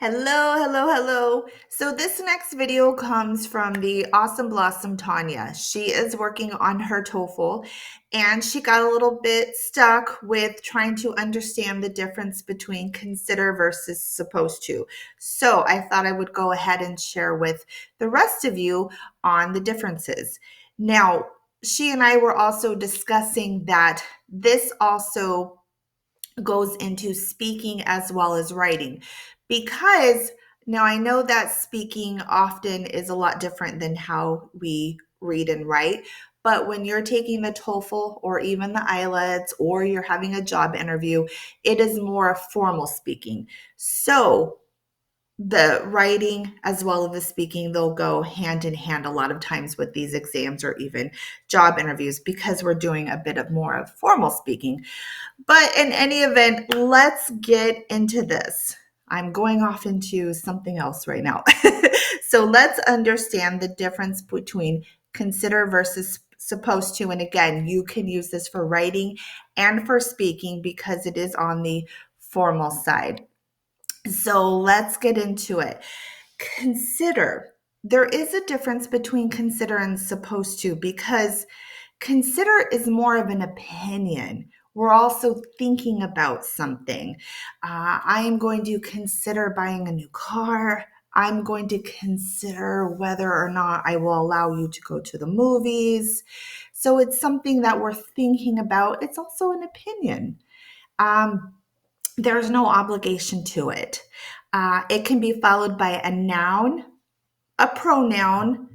Hello, hello, hello. So this next video comes from the Awesome Blossom Tanya. She is working on her TOEFL and she got a little bit stuck with trying to understand the difference between consider versus supposed to. So I thought I would go ahead and share with the rest of you on the differences. Now, she and I were also discussing that this also goes into speaking as well as writing because now I know that speaking often is a lot different than how we read and write. But when you're taking the TOEFL or even the IELTS or you're having a job interview, it is more formal speaking. So the writing as well as the speaking, they'll go hand in hand a lot of times with these exams or even job interviews because we're doing a bit of more of formal speaking. But in any event, let's get into this. I'm going off into something else right now. So let's understand the difference between consider versus supposed to. And again, you can use this for writing and for speaking because it is on the formal side. So let's get into it. Consider. There is a difference between consider and supposed to because consider is more of an opinion. We're also thinking about something. I am going to consider buying a new car. I'm going to consider whether or not I will allow you to go to the movies. So it's something that we're thinking about. It's also an opinion. Um, there's no obligation to it. It can be followed by a noun, a pronoun,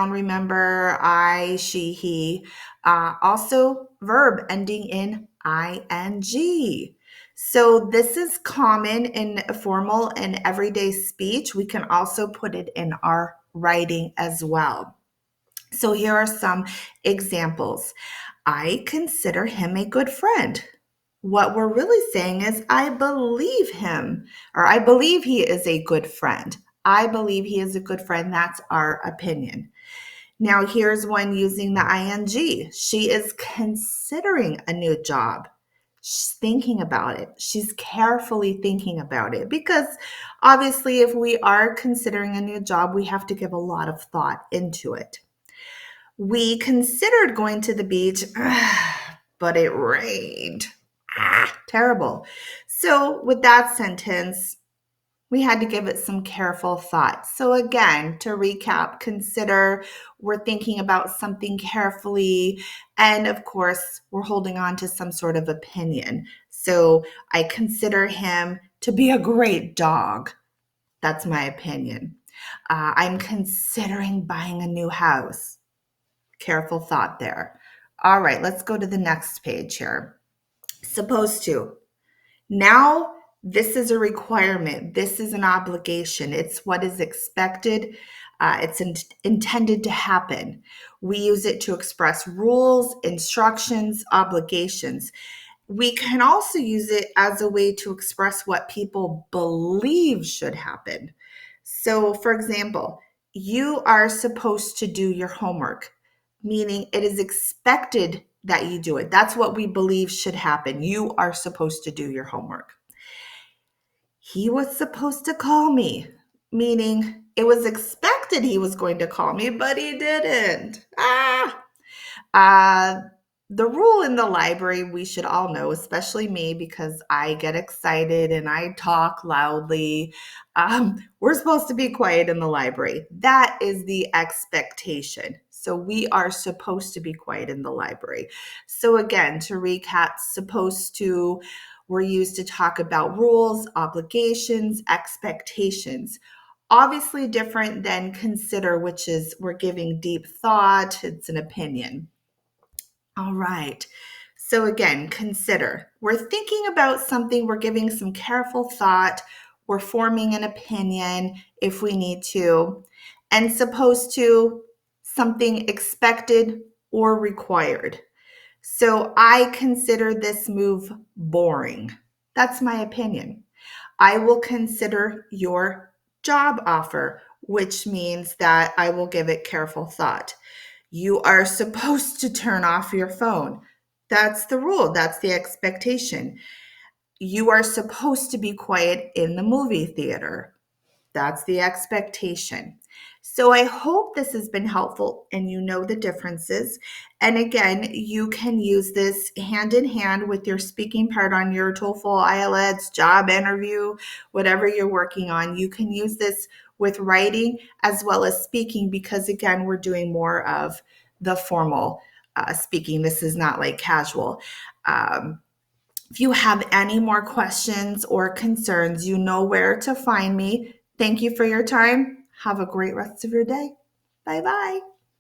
remember I, she, he. Also verb ending in ing. So this is common in formal and everyday speech. We can also put it in our writing as well. So here are some examples. I consider him a good friend. What we're really saying is, I believe him, or I believe he is a good friend. I believe he is a good friend. That's our opinion. Now, here's one using the ing. She is considering a new job. She's thinking about it. She's carefully thinking about it because obviously, if we are considering a new job, we have to give a lot of thought into it. We considered going to the beach, but it rained. Terrible. So, with that sentence, we had to give it some careful thought. So, again, to recap, consider we're thinking about something carefully. And of course, we're holding on to some sort of opinion. So, I consider him to be a great dog. That's my opinion. I'm considering buying a new house. Careful thought there. All right, let's go to the next page here. Supposed to. Now, this is a requirement. This is an obligation. It's what is expected. Intended to happen. We use it to express rules, instructions, obligations. We can also use it as a way to express what people believe should happen. So, for example, you are supposed to do your homework, meaning it is expected that you do it. That's what we believe should happen. You are supposed to do your homework. He was supposed to call me, meaning it was expected he was going to call me, but he didn't. Uh, the rule in the library, we should all know, especially me, because I get excited and I talk loudly. We're supposed to be quiet in the library. That is the expectation. So we are supposed to be quiet in the library. So again, to recap, supposed to were used to talk about rules, obligations, expectations. Obviously different than consider, which is we're giving deep thought, it's an opinion. All right. So again, consider. We're thinking about something, we're giving some careful thought, we're forming an opinion if we need to, and supposed to something expected or required. So I consider this move boring. That's my opinion. I will consider your job offer, which means that I will give it careful thought. You are supposed to turn off your phone. That's the rule, that's the expectation. you are supposed to be quiet in the movie theater. That's the expectation. So I hope this has been helpful and you know the differences. And again, you can use this hand in hand with your speaking part on your TOEFL, IELTS, job interview, whatever you're working on. You can use this with writing as well as speaking because, again, we're doing more of the formal speaking. This is not like casual. If you have any more questions or concerns, you know where to find me. Thank you for your time. Have a great rest of your day. Bye bye.